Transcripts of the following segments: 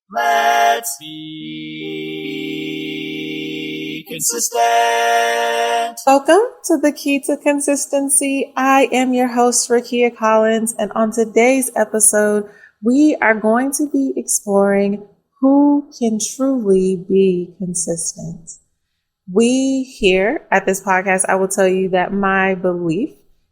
Let's be consistent. Welcome to the Key to Consistency. I am your host, Rakeyia Collins, and on today's episode, we are going to be exploring who can truly be consistent. We here at this podcast, I will tell you that my belief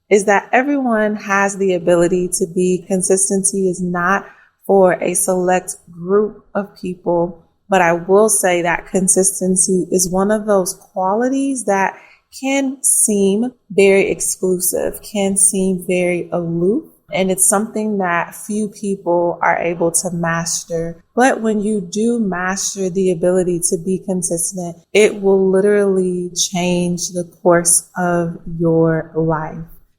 is that everyone has the ability to be. Consistency is not for a select group of people, but I will say that consistency is one of those qualities that can seem very exclusive, can seem very aloof, and it's something that few people are able to master. But when you do master the ability to be consistent, it will literally change the course of your life.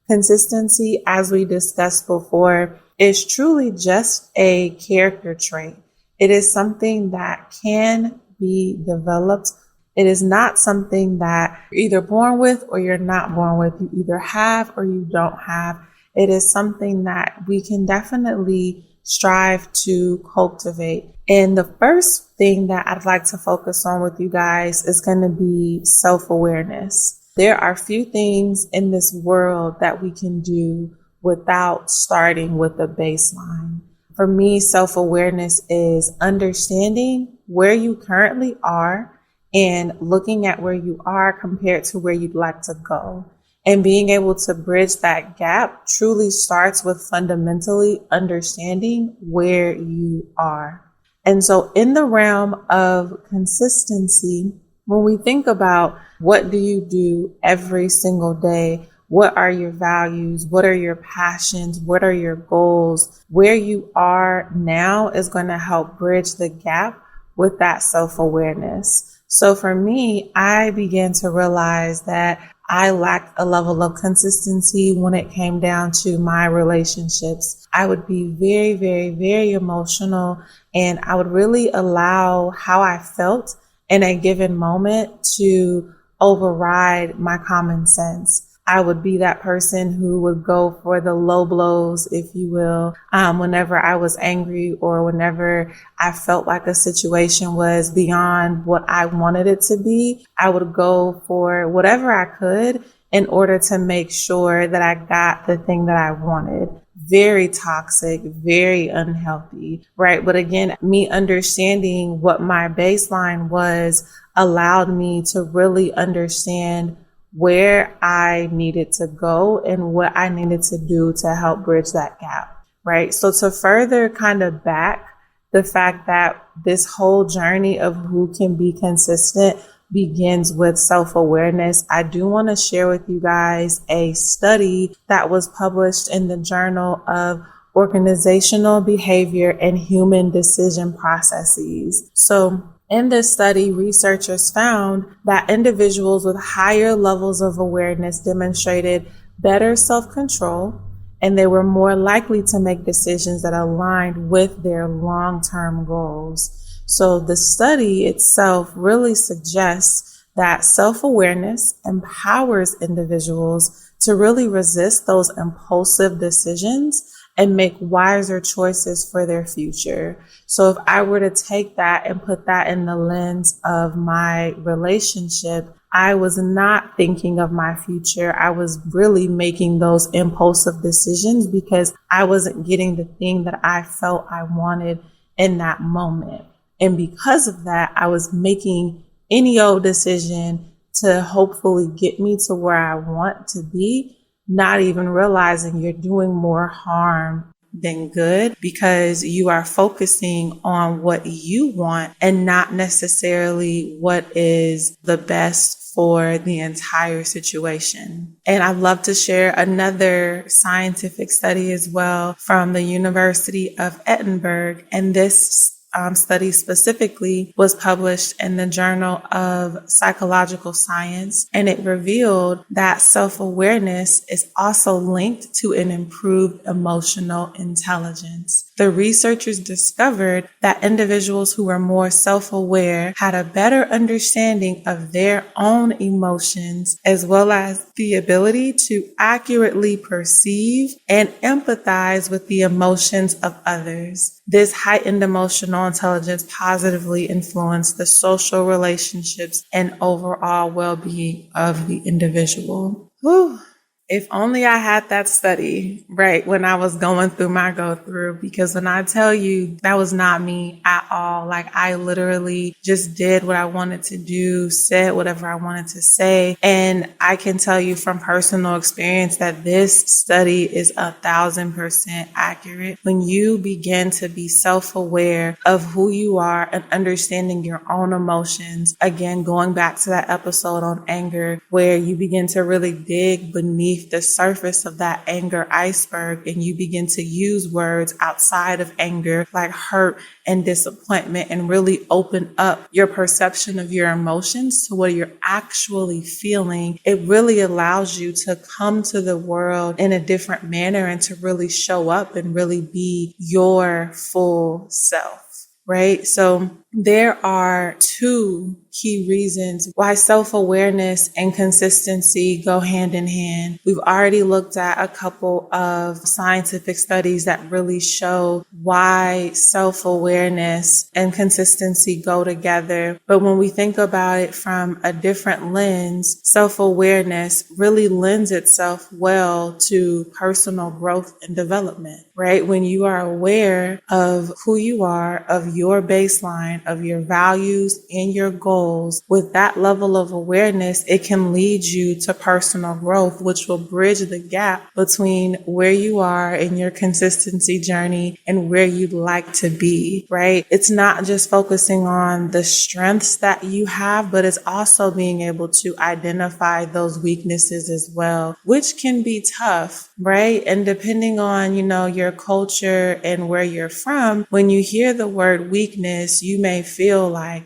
Consistency, as we discussed before, is truly just a character trait. It is something that can be developed. It is not something that you're either born with or you're not born with. You either have or you don't have. It is something that we can definitely strive to cultivate. And the first thing that I'd like to focus on with you guys is going to be self-awareness. There are few things in this world that we can do without starting with a baseline. For me, self-awareness is understanding where you currently are and looking at where you are compared to where you'd like to go. And being able to bridge that gap truly starts with fundamentally understanding where you are. And so in the realm of consistency, when we think about what do you do every single day, what are your values? What are your passions? What are your goals? Where you are now is going to help bridge the gap with that self-awareness. So for me, I began to realize that I lacked a level of consistency when it came down to my relationships. I would be very, very, very emotional, and I would really allow how I felt in a given moment to override my common sense. I would be that person who would go for the low blows, if you will, whenever I was angry or whenever I felt like a situation was beyond what I wanted it to be. I would go for whatever I could in order to make sure that I got the thing that I wanted. Very toxic, very unhealthy, right? But again, me understanding what my baseline was allowed me to really understand where I needed to go and what I needed to do to help bridge that gap, right? So to further kind of back the fact that this whole journey of who can be consistent begins with self-awareness, I do want to share with you guys a study that was published in the Journal of Organizational Behavior and Human Decision Processes. So in this study, researchers found that individuals with higher levels of awareness demonstrated better self-control, and they were more likely to make decisions that aligned with their long-term goals. So the study itself really suggests that self-awareness empowers individuals to really resist those impulsive decisions and make wiser choices for their future. So if I were to take that and put that in the lens of my relationship, I was not thinking of my future. I was really making those impulsive decisions because I wasn't getting the thing that I felt I wanted in that moment. And because of that, I was making any old decision to hopefully get me to where I want to be, not even realizing you're doing more harm than good because you are focusing on what you want and not necessarily what is the best for the entire situation. And I'd love to share another scientific study as well from the University of Edinburgh. And this study specifically was published in the Journal of Psychological Science, and it revealed that self-awareness is also linked to an improved emotional intelligence. The researchers discovered that individuals who were more self-aware had a better understanding of their own emotions, as well as the ability to accurately perceive and empathize with the emotions of others. This heightened emotional intelligence positively influences the social relationships and overall well-being of the individual. Whew. If only I had that study right when I was going through my go through, because when I tell you that was not me at all, like I literally just did what I wanted to do, said whatever I wanted to say. And I can tell you from personal experience that this study is 1,000% accurate. When you begin to be self-aware of who you are and understanding your own emotions, again, going back to that episode on anger, where you begin to really dig beneath the surface of that anger iceberg and you begin to use words outside of anger like hurt and disappointment and really open up your perception of your emotions to what you're actually feeling, it really allows you to come to the world in a different manner and to really show up and really be your full self. Right? So there are two key reasons why self-awareness and consistency go hand in hand. We've already looked at a couple of scientific studies that really show why self-awareness and consistency go together. But when we think about it from a different lens, self-awareness really lends itself well to personal growth and development, right? When you are aware of who you are, of your baseline, of your values and your goals, with that level of awareness, it can lead you to personal growth, which will bridge the gap between where you are in your consistency journey and where you'd like to be, right? It's not just focusing on the strengths that you have, but it's also being able to identify those weaknesses as well, which can be tough, right? And depending on, your culture and where you're from, when you hear the word weakness, you may feel like,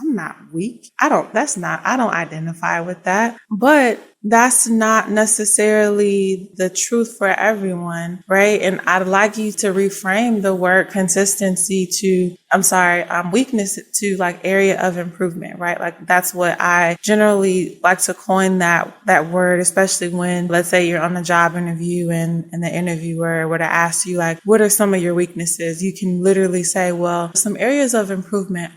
I'm not weak. I don't identify with that. But that's not necessarily the truth for everyone, right? And I'd like you to reframe the word consistency to, weakness to like area of improvement, right? Like that's what I generally like to coin that word, especially when, let's say you're on a job interview and the interviewer were to ask you like, what are some of your weaknesses? You can literally say, well, some areas of improvement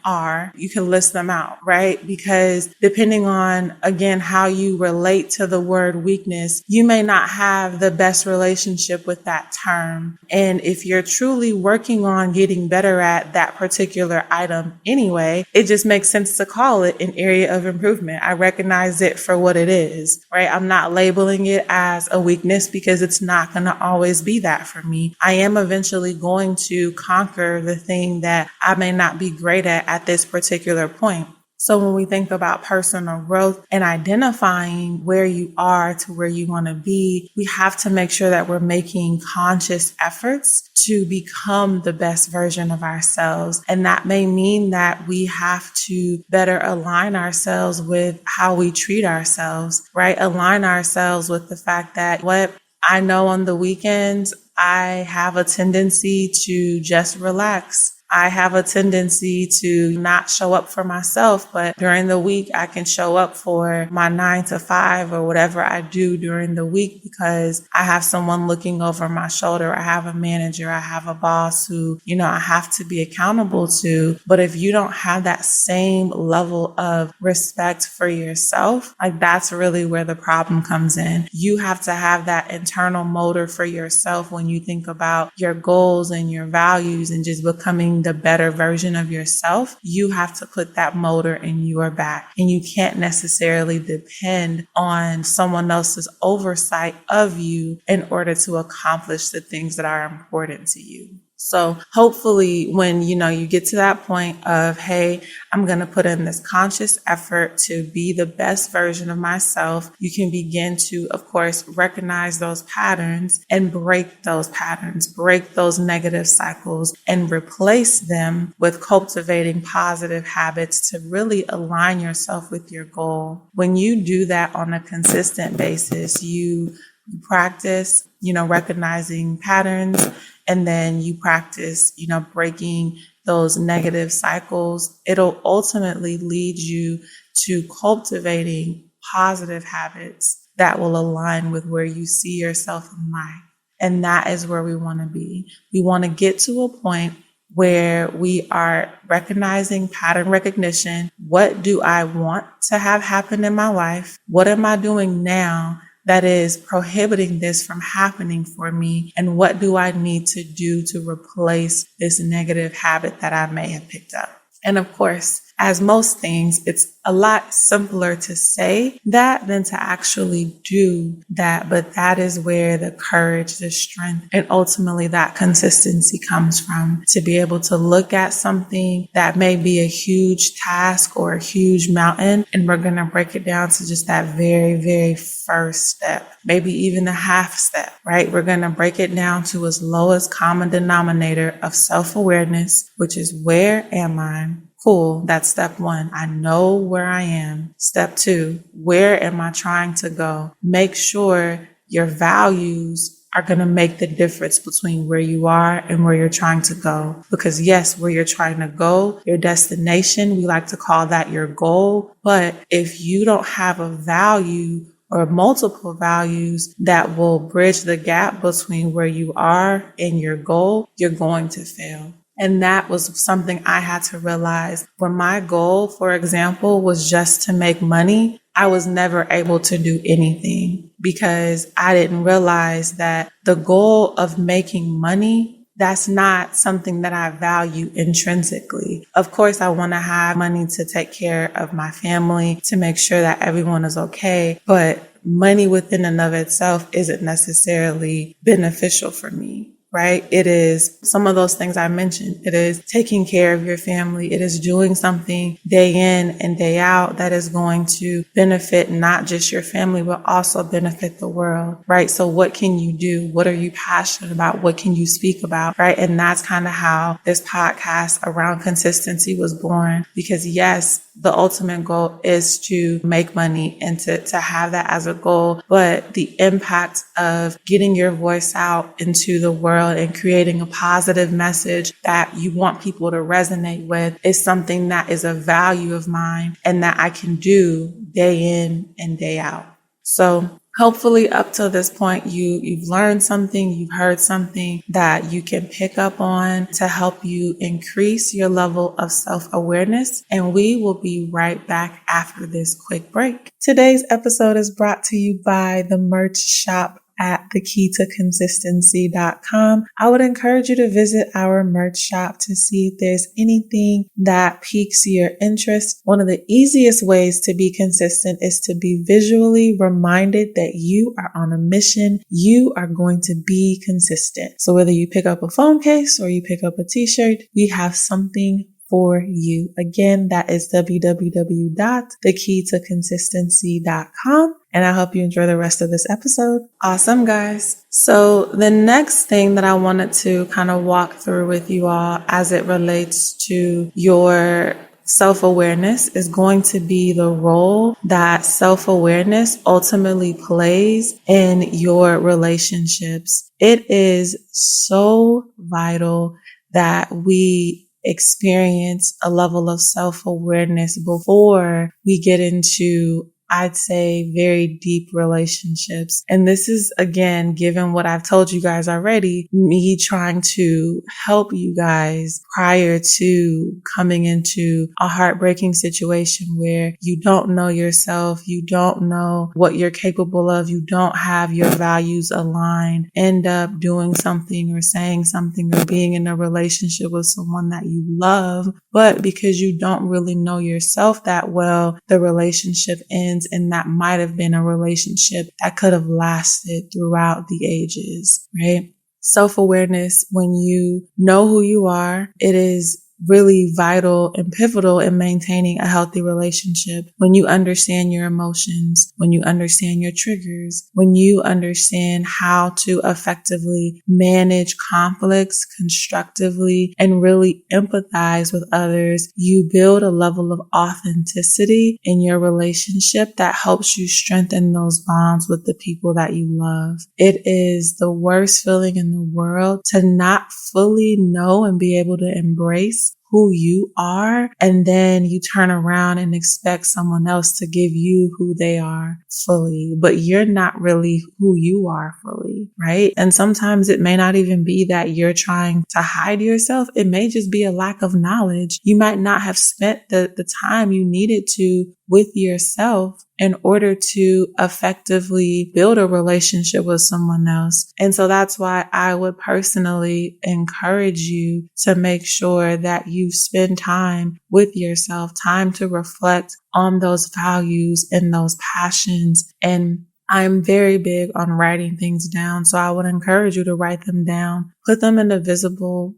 you can list them out, right? Because depending on, again, how you relate to the word weakness, you may not have the best relationship with that term. And if you're truly working on getting better at that particular item anyway, it just makes sense to call it an area of improvement. I recognize it for what it is, right? I'm not labeling it as a weakness because it's not going to always be that for me. I am eventually going to conquer the thing that I may not be great at this particular point. So when we think about personal growth and identifying where you are to where you want to be, we have to make sure that we're making conscious efforts to become the best version of ourselves. And that may mean that we have to better align ourselves with how we treat ourselves, right? Align ourselves with the fact that what I know on the weekends, I have a tendency to just relax. I have a tendency to not show up for myself, but during the week, I can show up for my 9 to 5 or whatever I do during the week because I have someone looking over my shoulder. I have a manager. I have a boss who, I have to be accountable to. But if you don't have that same level of respect for yourself, like that's really where the problem comes in. You have to have that internal motor for yourself when you think about your goals and your values and just becoming the better version of yourself. You have to put that motor in your back, and you can't necessarily depend on someone else's oversight of you in order to accomplish the things that are important to you. So hopefully when, you get to that point of, hey, I'm going to put in this conscious effort to be the best version of myself, you can begin to, of course, recognize those patterns and break those patterns, break those negative cycles and replace them with cultivating positive habits to really align yourself with your goal. When you do that on a consistent basis, you practice, recognizing patterns, and then you practice, breaking those negative cycles. It'll ultimately lead you to cultivating positive habits that will align with where you see yourself in life. And that is where we want to be. We want to get to a point where we are recognizing pattern recognition. What do I want to have happen in my life? What am I doing now that is prohibiting this from happening for me? And what do I need to do to replace this negative habit that I may have picked up? And of course, as most things, it's a lot simpler to say that than to actually do that. But that is where the courage, the strength, and ultimately that consistency comes from, to be able to look at something that may be a huge task or a huge mountain, and we're going to break it down to just that very, very first step, maybe even the half step, right? We're going to break it down to its lowest common denominator of self-awareness, which is, where am I? Cool. That's step one. I know where I am. Step two, where am I trying to go? Make sure your values are going to make the difference between where you are and where you're trying to go. Because yes, where you're trying to go, your destination, we like to call that your goal. But if you don't have a value or multiple values that will bridge the gap between where you are and your goal, you're going to fail. And that was something I had to realize. When my goal, for example, was just to make money, I was never able to do anything because I didn't realize that the goal of making money, that's not something that I value intrinsically. Of course, I want to have money to take care of my family, to make sure that everyone is okay, but money within and of itself isn't necessarily beneficial for me. Right? It is some of those things I mentioned. It is taking care of your family. It is doing something day in and day out that is going to benefit not just your family, but also benefit the world, right? So what can you do? What are you passionate about? What can you speak about, right? And that's kind of how this podcast around consistency was born, because yes, the ultimate goal is to make money and to have that as a goal. But the impact of getting your voice out into the world and creating a positive message that you want people to resonate with is something that is a value of mine and that I can do day in and day out. So hopefully up to this point, you've learned something, you've heard something that you can pick up on to help you increase your level of self-awareness. And we will be right back after this quick break. Today's episode is brought to you by the merch shop at thekeytoconsistency.com. I would encourage you to visit our merch shop to see if there's anything that piques your interest. One of the easiest ways to be consistent is to be visually reminded that you are on a mission. You are going to be consistent. So whether you pick up a phone case or you pick up a t-shirt, we have something for you. Again, that is www.thekeytoconsistency.com. And I hope you enjoy the rest of this episode. Awesome, guys. So the next thing that I wanted to kind of walk through with you all as it relates to your self-awareness is going to be the role that self-awareness ultimately plays in your relationships. It is so vital that we experience a level of self-awareness before we get into, I'd say, very deep relationships. And this is, again, given what I've told you guys already, me trying to help you guys prior to coming into a heartbreaking situation where you don't know yourself, you don't know what you're capable of, you don't have your values aligned, end up doing something or saying something or being in a relationship with someone that you love, but because you don't really know yourself that well, the relationship ends. And that might have been a relationship that could have lasted throughout the ages, right? Self-awareness, when you know who you are, it is really vital and pivotal in maintaining a healthy relationship. When you understand your emotions, when you understand your triggers, when you understand how to effectively manage conflicts constructively and really empathize with others, you build a level of authenticity in your relationship that helps you strengthen those bonds with the people that you love. It is the worst feeling in the world to not fully know and be able to embrace who you are, and then you turn around and expect someone else to give you who they are fully, but you're not really who you are fully. vulnerability, right? And sometimes it may not even be that you're trying to hide yourself. It may just be a lack of knowledge. You might not have spent the time you needed to with yourself in order to effectively build a relationship with someone else. And so that's why I would personally encourage you to make sure that you spend time with yourself, time to reflect on those values and those passions. And I'm very big on writing things down. So I would encourage you to write them down, put them in a visible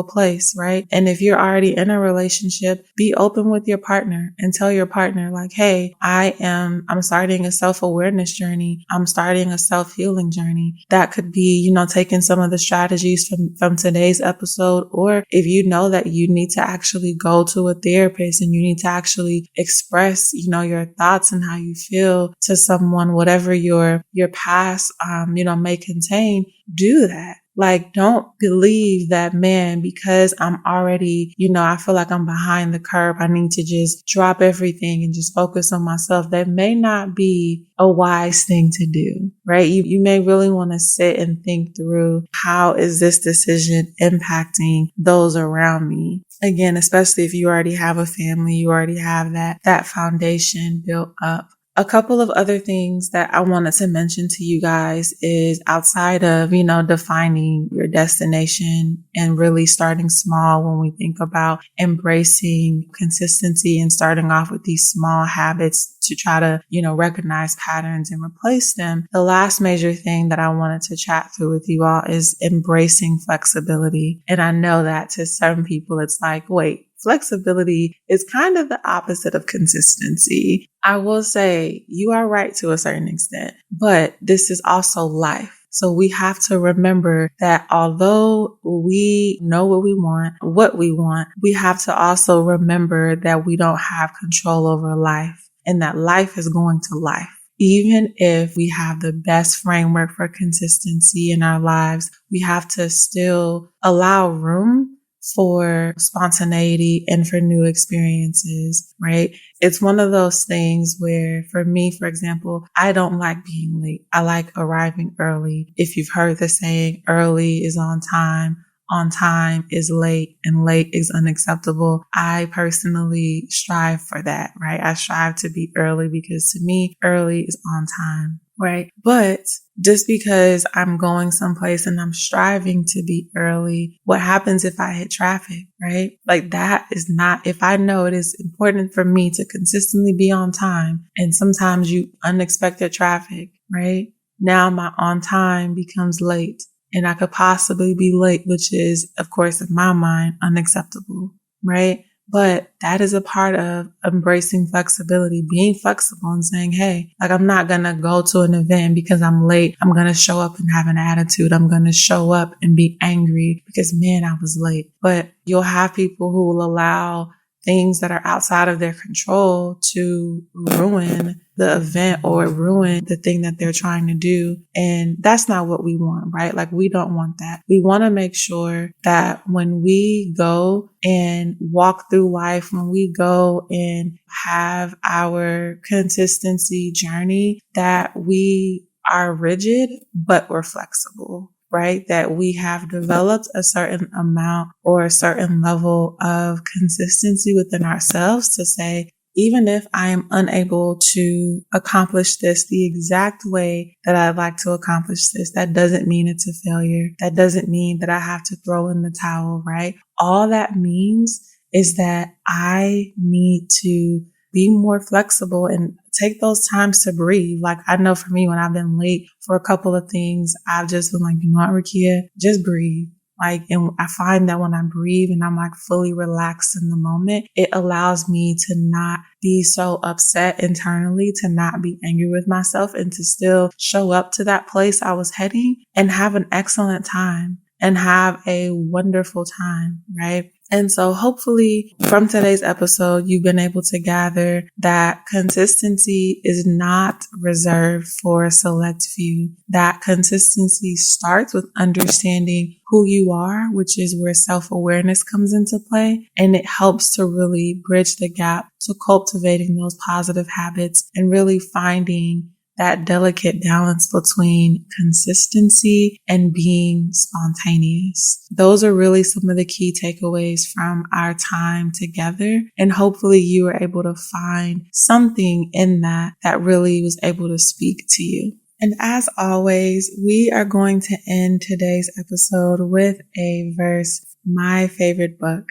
place, right? And if you're already in a relationship, be open with your partner and tell your partner like, hey, I'm starting a self-awareness journey. I'm starting a self-healing journey. That could be, taking some of the strategies from today's episode, or if you know that you need to actually go to a therapist and you need to actually express, your thoughts and how you feel to someone, whatever your past, may contain, do that. Like, don't believe that, man, because I'm already, I feel like I'm behind the curve. I need to just drop everything and just focus on myself. That may not be a wise thing to do, right? You may really want to sit and think through, how is this decision impacting those around me? Again, especially if you already have a family, you already have that foundation built up. A couple of other things that I wanted to mention to you guys is outside of, defining your destination and really starting small when we think about embracing consistency and starting off with these small habits to try to, recognize patterns and replace them. The last major thing that I wanted to chat through with you all is embracing flexibility. And I know that to some people, it's like, wait, flexibility is kind of the opposite of consistency. I will say you are right to a certain extent, but this is also life. So we have to remember that although we know what we want, we have to also remember that we don't have control over life and that life is going to life. Even if we have the best framework for consistency in our lives, we have to still allow room for spontaneity and for new experiences, right? It's one of those things where, for me, for example, I don't like being late. I like arriving early. If you've heard the saying, early is on time is late, and late is unacceptable. I personally strive for that, right? I strive to be early because to me, early is on time. Right. But just because I'm going someplace and I'm striving to be early, what happens if I hit traffic? Right. Like, that is not, if I know it is important for me to consistently be on time, and sometimes you unexpected traffic, right? Now my on time becomes late, and I could possibly be late, which is, of course, in my mind, unacceptable. Right. But that is a part of embracing flexibility, being flexible and saying, hey, like, I'm not going to go to an event because I'm late. I'm going to show up and have an attitude. I'm going to show up and be angry because, man, I was late. But you'll have people who will allow things that are outside of their control to ruin the event or ruin the thing that they're trying to do. And that's not what we want, right? Like, we don't want that. We want to make sure that when we go and walk through life, when we go and have our consistency journey, that we are rigid, but we're flexible. Right? That we have developed a certain amount or a certain level of consistency within ourselves to say, even if I am unable to accomplish this the exact way that I'd like to accomplish this, that doesn't mean it's a failure. That doesn't mean that I have to throw in the towel, right? All that means is that I need to be more flexible and take those times to breathe. Like, I know for me, when I've been late for a couple of things, I've just been like, you know what, Rakeyia, just breathe. Like, and I find that when I breathe and I'm like fully relaxed in the moment, it allows me to not be so upset internally, to not be angry with myself, and to still show up to that place I was heading and have an excellent time and have a wonderful time, right? And so hopefully from today's episode, you've been able to gather that consistency is not reserved for a select few. That consistency starts with understanding who you are, which is where self-awareness comes into play. And it helps to really bridge the gap to cultivating those positive habits and really finding that delicate balance between consistency and being spontaneous. Those are really some of the key takeaways from our time together. And hopefully you were able to find something in that really was able to speak to you. And as always, we are going to end today's episode with a verse, my favorite book.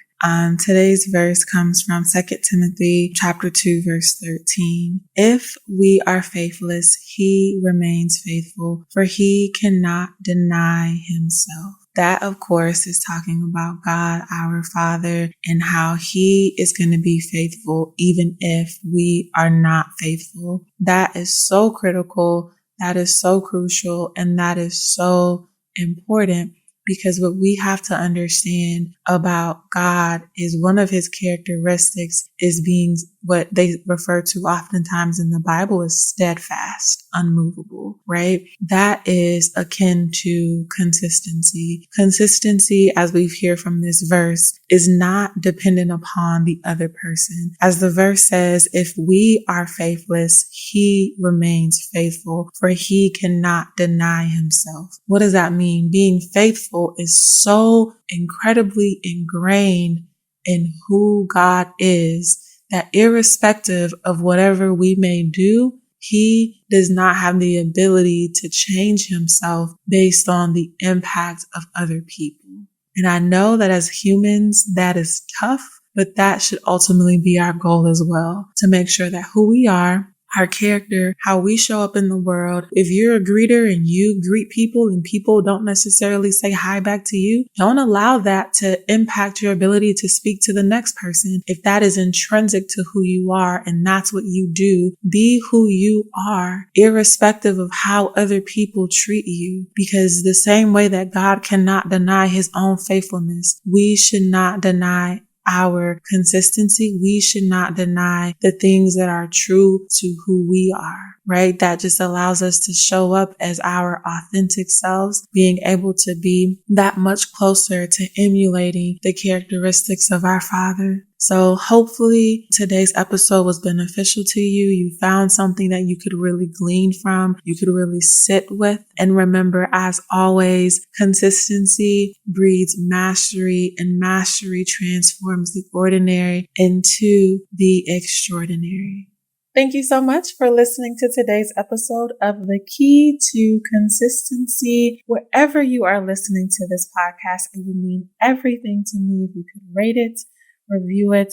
Today's verse comes from 2 Timothy chapter 2, verse 13. If we are faithless, he remains faithful, for he cannot deny himself. That, of course, is talking about God, our Father, and how he is going to be faithful even if we are not faithful. That is so critical. That is so crucial. And that is so important. Because what we have to understand about God is one of his characteristics is being what they refer to oftentimes in the Bible as steadfast, unmovable, right? That is akin to consistency. Consistency, as we hear from this verse, is not dependent upon the other person. As the verse says, if we are faithless, he remains faithful, for he cannot deny himself. What does that mean? Being faithful is so incredibly ingrained in who God is that irrespective of whatever we may do, he does not have the ability to change himself based on the impact of other people. And I know that as humans, that is tough, but that should ultimately be our goal as well, to make sure that who we are, our character, how we show up in the world. If you're a greeter and you greet people and people don't necessarily say hi back to you, don't allow that to impact your ability to speak to the next person. If that is intrinsic to who you are and that's what you do, be who you are, irrespective of how other people treat you. Because the same way that God cannot deny his own faithfulness, we should not deny our consistency. We should not deny the things that are true to who we are, right? That just allows us to show up as our authentic selves, being able to be that much closer to emulating the characteristics of our Father. So hopefully today's episode was beneficial to you. You found something that you could really glean from, you could really sit with. And remember, as always, consistency breeds mastery, and mastery transforms the ordinary into the extraordinary. Thank you so much for listening to today's episode of The Key to Consistency. Wherever you are listening to this podcast, it would mean everything to me if you could rate it, review it,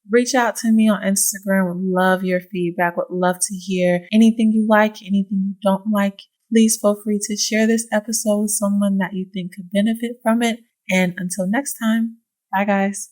reach out to me on Instagram. Would love your feedback, would love to hear anything you like, anything you don't like. Please feel free to share this episode with someone that you think could benefit from it. And until next time, bye guys.